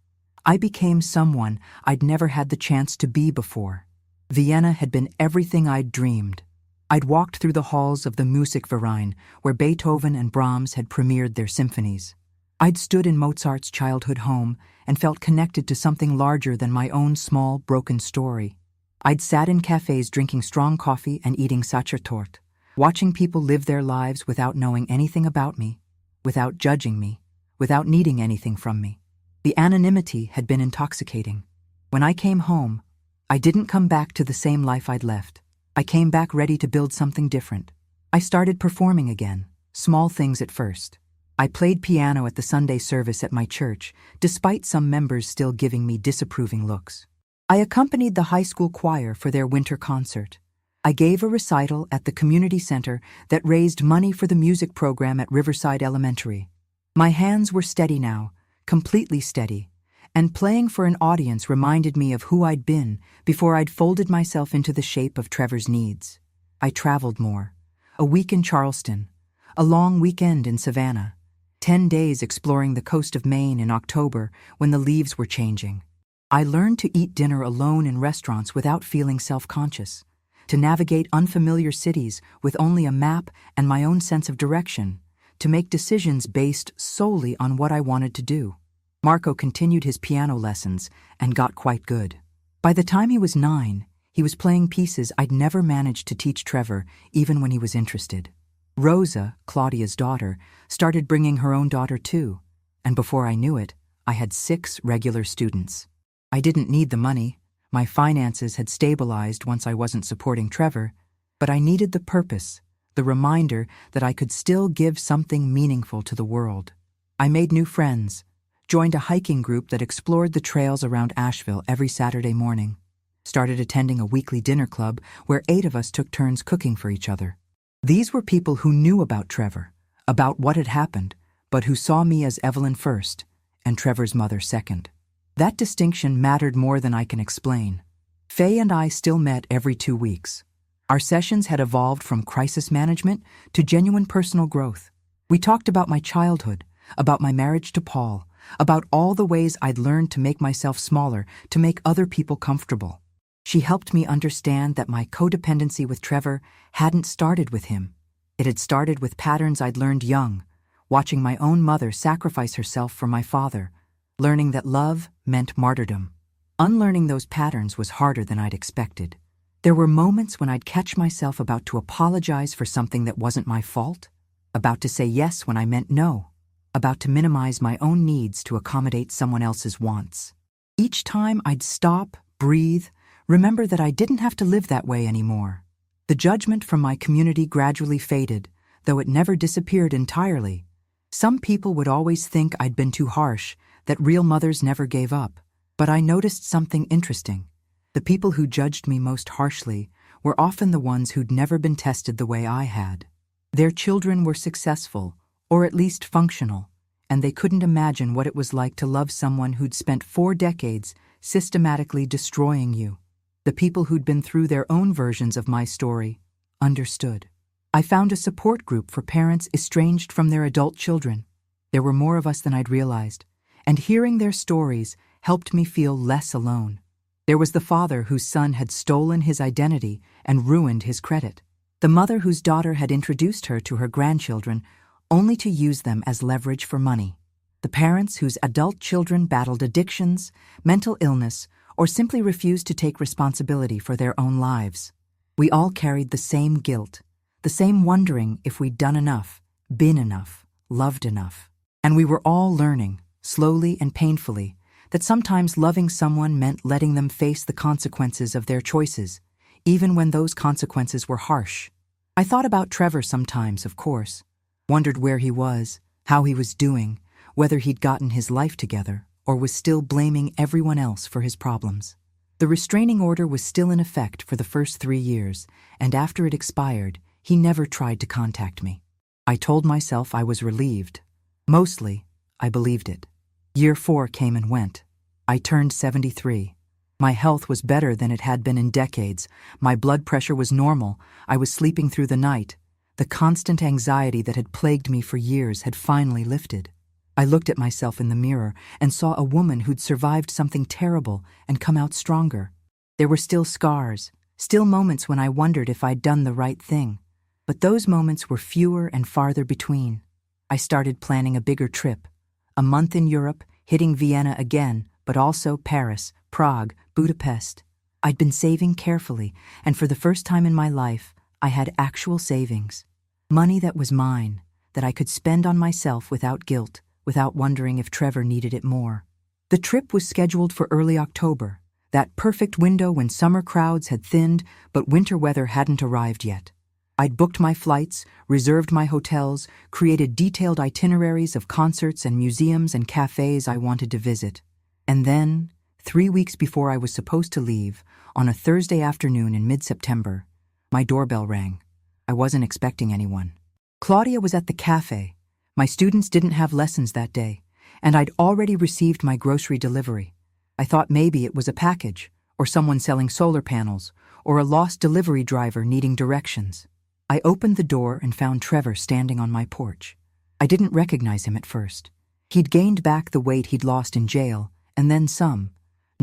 I became someone I'd never had the chance to be before. Vienna had been everything I'd dreamed. I'd walked through the halls of the Musikverein, where Beethoven and Brahms had premiered their symphonies. I'd stood in Mozart's childhood home and felt connected to something larger than my own small, broken story. I'd sat in cafes drinking strong coffee and eating Sachertorte, watching people live their lives without knowing anything about me, without judging me, without needing anything from me. The anonymity had been intoxicating. When I came home, I didn't come back to the same life I'd left. I came back ready to build something different. I started performing again, small things at first. I played piano at the Sunday service at my church, despite some members still giving me disapproving looks. I accompanied the high school choir for their winter concert. I gave a recital at the community center that raised money for the music program at Riverside Elementary. My hands were steady now, completely steady, and playing for an audience reminded me of who I'd been before I'd folded myself into the shape of Trevor's needs. I traveled more. A week in Charleston, a long weekend in Savannah, 10 days exploring the coast of Maine in October when the leaves were changing. I learned to eat dinner alone in restaurants without feeling self-conscious, to navigate unfamiliar cities with only a map and my own sense of direction, to make decisions based solely on what I wanted to do. Marco continued his piano lessons and got quite good. By the time he was 9, he was playing pieces I'd never managed to teach Trevor, even when he was interested. Rosa, Claudia's daughter, started bringing her own daughter too, and before I knew it, I had 6 regular students. I didn't need the money. My finances had stabilized once I wasn't supporting Trevor, but I needed the purpose, the reminder that I could still give something meaningful to the world. I made new friends, joined a hiking group that explored the trails around Asheville every Saturday morning, started attending a weekly dinner club where 8 of us took turns cooking for each other. These were people who knew about Trevor, about what had happened, but who saw me as Evelyn first and Trevor's mother second. That distinction mattered more than I can explain. Faye and I still met every 2 weeks. Our sessions had evolved from crisis management to genuine personal growth. We talked about my childhood, about my marriage to Paul, about all the ways I'd learned to make myself smaller, to make other people comfortable. She helped me understand that my codependency with Trevor hadn't started with him. It had started with patterns I'd learned young, watching my own mother sacrifice herself for my father, learning that love meant martyrdom. Unlearning those patterns was harder than I'd expected. There were moments when I'd catch myself about to apologize for something that wasn't my fault, about to say yes when I meant no, about to minimize my own needs to accommodate someone else's wants. Each time I'd stop, breathe, remember that I didn't have to live that way anymore. The judgment from my community gradually faded, though it never disappeared entirely. Some people would always think I'd been too harsh, that real mothers never gave up. But I noticed something interesting. The people who judged me most harshly were often the ones who'd never been tested the way I had. Their children were successful, or at least functional, and they couldn't imagine what it was like to love someone who'd spent 4 decades systematically destroying you. The people who'd been through their own versions of my story understood. I found a support group for parents estranged from their adult children. There were more of us than I'd realized, and hearing their stories helped me feel less alone. There was the father whose son had stolen his identity and ruined his credit. The mother whose daughter had introduced her to her grandchildren only to use them as leverage for money. The parents whose adult children battled addictions, mental illness, or simply refused to take responsibility for their own lives. We all carried the same guilt, the same wondering if we'd done enough, been enough, loved enough. And we were all learning, slowly and painfully, that sometimes loving someone meant letting them face the consequences of their choices, even when those consequences were harsh. I thought about Trevor sometimes, of course, wondered where he was, how he was doing, whether he'd gotten his life together, or was still blaming everyone else for his problems. The restraining order was still in effect for the first 3 years, and after it expired, he never tried to contact me. I told myself I was relieved. Mostly, I believed it. Year 4 came and went. I turned 73. My health was better than it had been in decades. My blood pressure was normal. I was sleeping through the night. The constant anxiety that had plagued me for years had finally lifted. I looked at myself in the mirror and saw a woman who'd survived something terrible and come out stronger. There were still scars, still moments when I wondered if I'd done the right thing. But those moments were fewer and farther between. I started planning a bigger trip. A month in Europe, hitting Vienna again, but also Paris, Prague, Budapest. I'd been saving carefully, and for the first time in my life, I had actual savings. Money that was mine, that I could spend on myself without guilt, without wondering if Trevor needed it more. The trip was scheduled for early October, that perfect window when summer crowds had thinned, but winter weather hadn't arrived yet. I'd booked my flights, reserved my hotels, created detailed itineraries of concerts and museums and cafes I wanted to visit. And then, 3 weeks before I was supposed to leave, on a Thursday afternoon in mid-September, my doorbell rang. I wasn't expecting anyone. Claudia was at the cafe. My students didn't have lessons that day, and I'd already received my grocery delivery. I thought maybe it was a package, or someone selling solar panels, or a lost delivery driver needing directions. I opened the door and found Trevor standing on my porch. I didn't recognize him at first. He'd gained back the weight he'd lost in jail, and then some.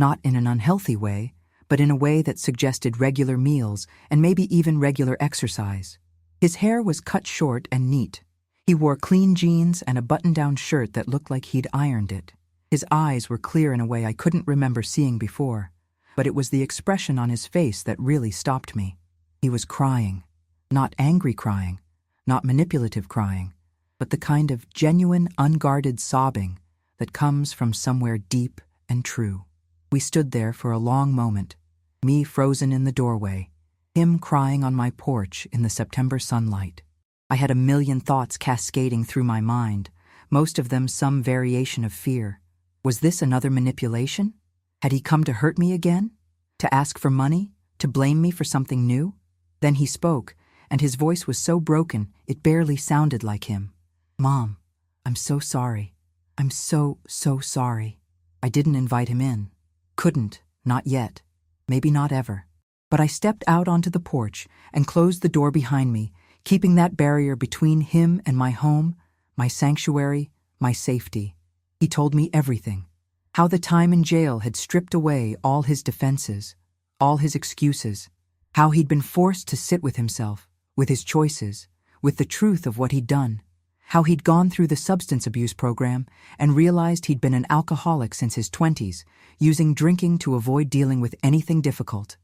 Not in an unhealthy way, but in a way that suggested regular meals and maybe even regular exercise. His hair was cut short and neat. He wore clean jeans and a button-down shirt that looked like he'd ironed it. His eyes were clear in a way I couldn't remember seeing before, but it was the expression on his face that really stopped me. He was crying. Not angry crying, not manipulative crying, but the kind of genuine, unguarded sobbing that comes from somewhere deep and true. We stood there for a long moment, me frozen in the doorway, him crying on my porch in the September sunlight. I had a million thoughts cascading through my mind, most of them some variation of fear. Was this another manipulation? Had he come to hurt me again? To ask for money? To blame me for something new? Then he spoke, and his voice was so broken it barely sounded like him. "Mom, I'm so sorry. I'm so sorry." I didn't invite him in. Couldn't, not yet. Maybe not ever. But I stepped out onto the porch and closed the door behind me, keeping that barrier between him and my home, my sanctuary, my safety. He told me everything. How the time in jail had stripped away all his defenses, all his excuses. How he'd been forced to sit with himself, with his choices, with the truth of what he'd done. How he'd gone through the substance abuse program and realized he'd been an alcoholic since his 20s, using drinking to avoid dealing with anything difficult.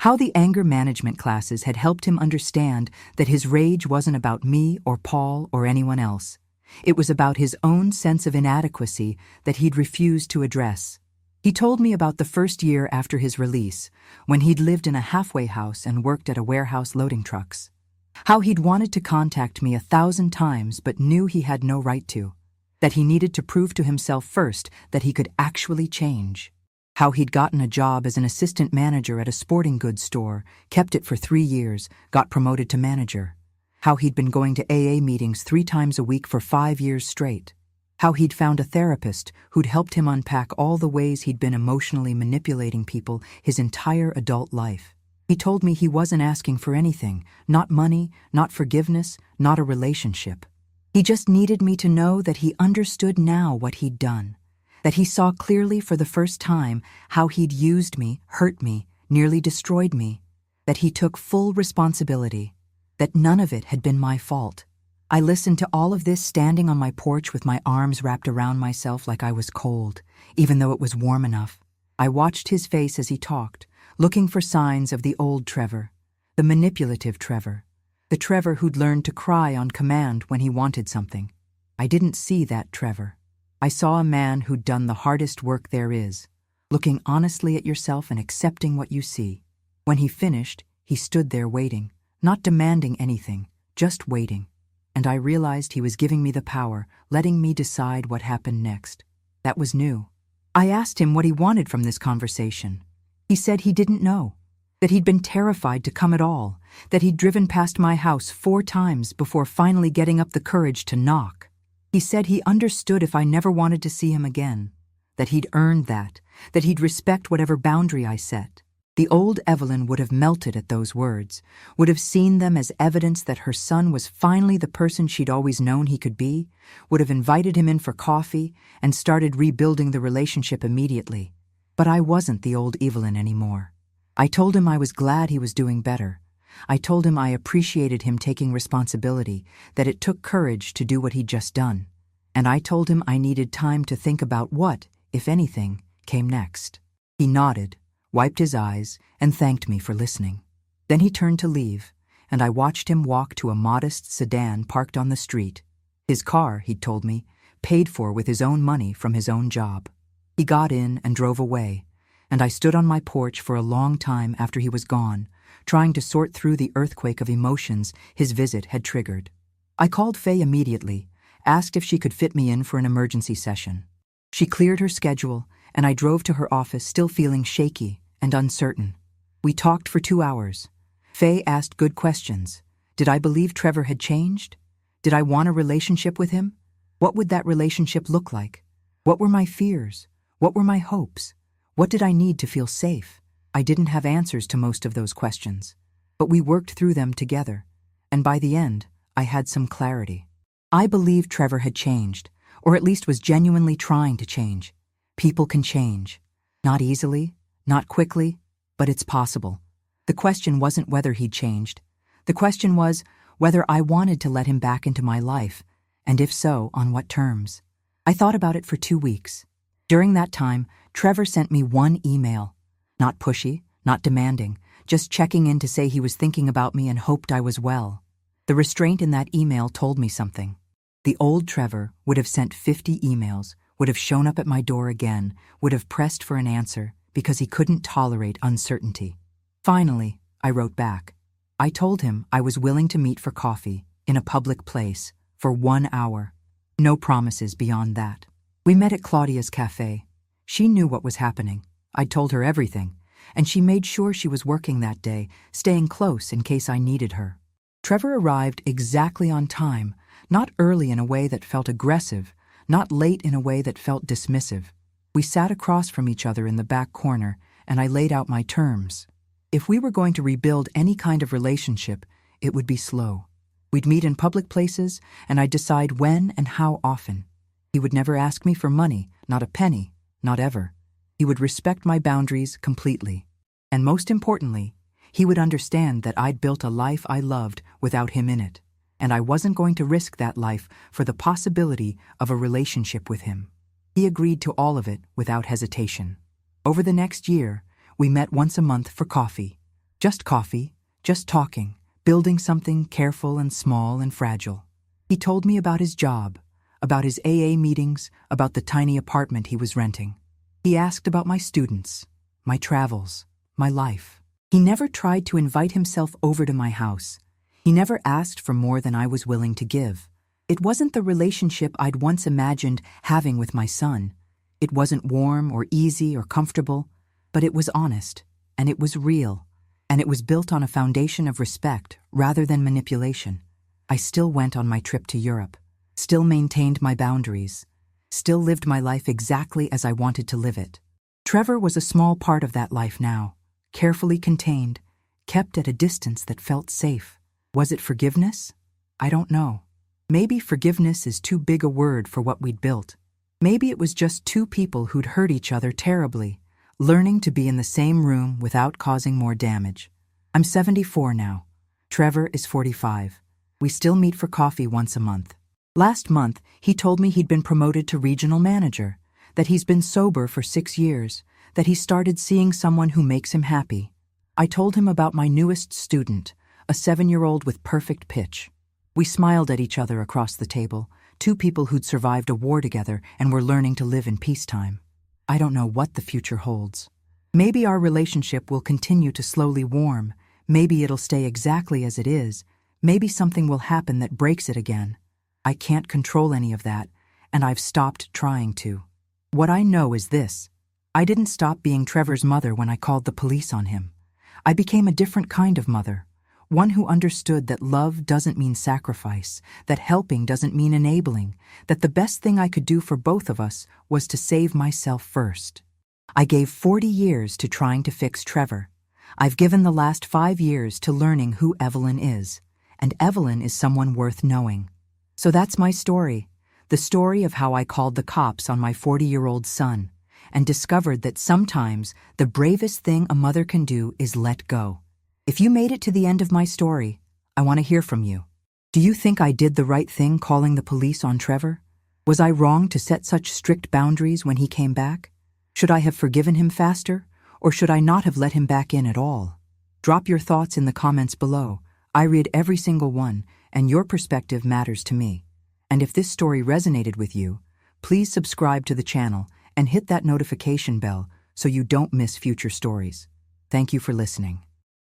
How the anger management classes had helped him understand that his rage wasn't about me or Paul or anyone else. It was about his own sense of inadequacy that he'd refused to address. He told me about the first year after his release, when he'd lived in a halfway house and worked at a warehouse loading trucks. How he'd wanted to contact me 1,000 times but knew he had no right to. That he needed to prove to himself first that he could actually change. How he'd gotten a job as an assistant manager at a sporting goods store, kept it for 3 years, got promoted to manager. How he'd been going to AA meetings 3 times a week for 5 years straight. How he'd found a therapist who'd helped him unpack all the ways he'd been emotionally manipulating people his entire adult life. He told me he wasn't asking for anything, not money, not forgiveness, not a relationship. He just needed me to know that he understood now what he'd done, that he saw clearly for the first time how he'd used me, hurt me, nearly destroyed me, that he took full responsibility, that none of it had been my fault. I listened to all of this standing on my porch with my arms wrapped around myself like I was cold, even though it was warm enough. I watched his face as he talked, looking for signs of the old Trevor, the manipulative Trevor, the Trevor who'd learned to cry on command when he wanted something. I didn't see that Trevor. I saw a man who'd done the hardest work there is, looking honestly at yourself and accepting what you see. When he finished, he stood there waiting, not demanding anything, just waiting. And I realized he was giving me the power, letting me decide what happened next. That was new. I asked him what he wanted from this conversation. He said he didn't know, that he'd been terrified to come at all, that he'd driven past my house 4 times before finally getting up the courage to knock. He said he understood if I never wanted to see him again, that he'd earned that he'd respect whatever boundary I set. The old Evelyn would have melted at those words, would have seen them as evidence that her son was finally the person she'd always known he could be, would have invited him in for coffee, and started rebuilding the relationship immediately. But I wasn't the old Evelyn anymore. I told him I was glad he was doing better. I told him I appreciated him taking responsibility, that it took courage to do what he'd just done. And I told him I needed time to think about what, if anything, came next. He nodded, wiped his eyes, and thanked me for listening. Then he turned to leave, and I watched him walk to a modest sedan parked on the street. His car, he'd told me, paid for with his own money from his own job. He got in and drove away, and I stood on my porch for a long time after he was gone, trying to sort through the earthquake of emotions his visit had triggered. I called Faye immediately, asked if she could fit me in for an emergency session. She cleared her schedule, and I drove to her office still feeling shaky and uncertain. We talked for 2 hours. Faye asked good questions. Did I believe Trevor had changed? Did I want a relationship with him? What would that relationship look like? What were my fears? What were my hopes? What did I need to feel safe? I didn't have answers to most of those questions, but we worked through them together, and by the end, I had some clarity. I believed Trevor had changed, or at least was genuinely trying to change. People can change. Not easily, not quickly, but it's possible. The question wasn't whether he'd changed. The question was whether I wanted to let him back into my life, and if so, on what terms. I thought about it for 2 weeks. During that time, Trevor sent me one email. Not pushy, not demanding, just checking in to say he was thinking about me and hoped I was well. The restraint in that email told me something. The old Trevor would have sent 50 emails, would have shown up at my door again, would have pressed for an answer, because he couldn't tolerate uncertainty. Finally, I wrote back. I told him I was willing to meet for coffee, in a public place, for 1 hour. No promises beyond that. We met at Claudia's cafe. She knew what was happening. I'd told her everything, and she made sure she was working that day, staying close in case I needed her. Trevor arrived exactly on time, not early in a way that felt aggressive, not late in a way that felt dismissive. We sat across from each other in the back corner, and I laid out my terms. If we were going to rebuild any kind of relationship, it would be slow. We'd meet in public places, and I'd decide when and how often. He would never ask me for money, not a penny, not ever. He would respect my boundaries completely. And most importantly, he would understand that I'd built a life I loved without him in it, and I wasn't going to risk that life for the possibility of a relationship with him. He agreed to all of it without hesitation. Over the next year, we met once a month for coffee, just talking, building something careful and small and fragile. He told me about his job, about his AA meetings, about the tiny apartment he was renting. He asked about my students, my travels, my life. He never tried to invite himself over to my house. He never asked for more than I was willing to give. It wasn't the relationship I'd once imagined having with my son. It wasn't warm or easy or comfortable, but it was honest, and it was real, and it was built on a foundation of respect rather than manipulation. I still went on my trip to Europe, still maintained my boundaries, still lived my life exactly as I wanted to live it. Trevor was a small part of that life now, carefully contained, kept at a distance that felt safe. Was it forgiveness? I don't know. Maybe forgiveness is too big a word for what we'd built. Maybe it was just two people who'd hurt each other terribly, learning to be in the same room without causing more damage. I'm 74 now. Trevor is 45. We still meet for coffee once a month. Last month, he told me he'd been promoted to regional manager, that he's been sober for 6 years, that he started seeing someone who makes him happy. I told him about my newest student, a 7-year-old with perfect pitch. We smiled at each other across the table, two people who'd survived a war together and were learning to live in peacetime. I don't know what the future holds. Maybe our relationship will continue to slowly warm. Maybe it'll stay exactly as it is. Maybe something will happen that breaks it again. I can't control any of that, and I've stopped trying to. What I know is this. I didn't stop being Trevor's mother when I called the police on him. I became a different kind of mother, one who understood that love doesn't mean sacrifice, that helping doesn't mean enabling, that the best thing I could do for both of us was to save myself first. I gave 40 years to trying to fix Trevor. I've given the last 5 years to learning who Evelyn is, and Evelyn is someone worth knowing. So that's my story, the story of how I called the cops on my 40-year-old son, and discovered that sometimes the bravest thing a mother can do is let go. If you made it to the end of my story, I want to hear from you. Do you think I did the right thing calling the police on Trevor? Was I wrong to set such strict boundaries when he came back? Should I have forgiven him faster, or should I not have let him back in at all? Drop your thoughts in the comments below. I read every single one, and your perspective matters to me. And if this story resonated with you, please subscribe to the channel and hit that notification bell so you don't miss future stories. Thank you for listening.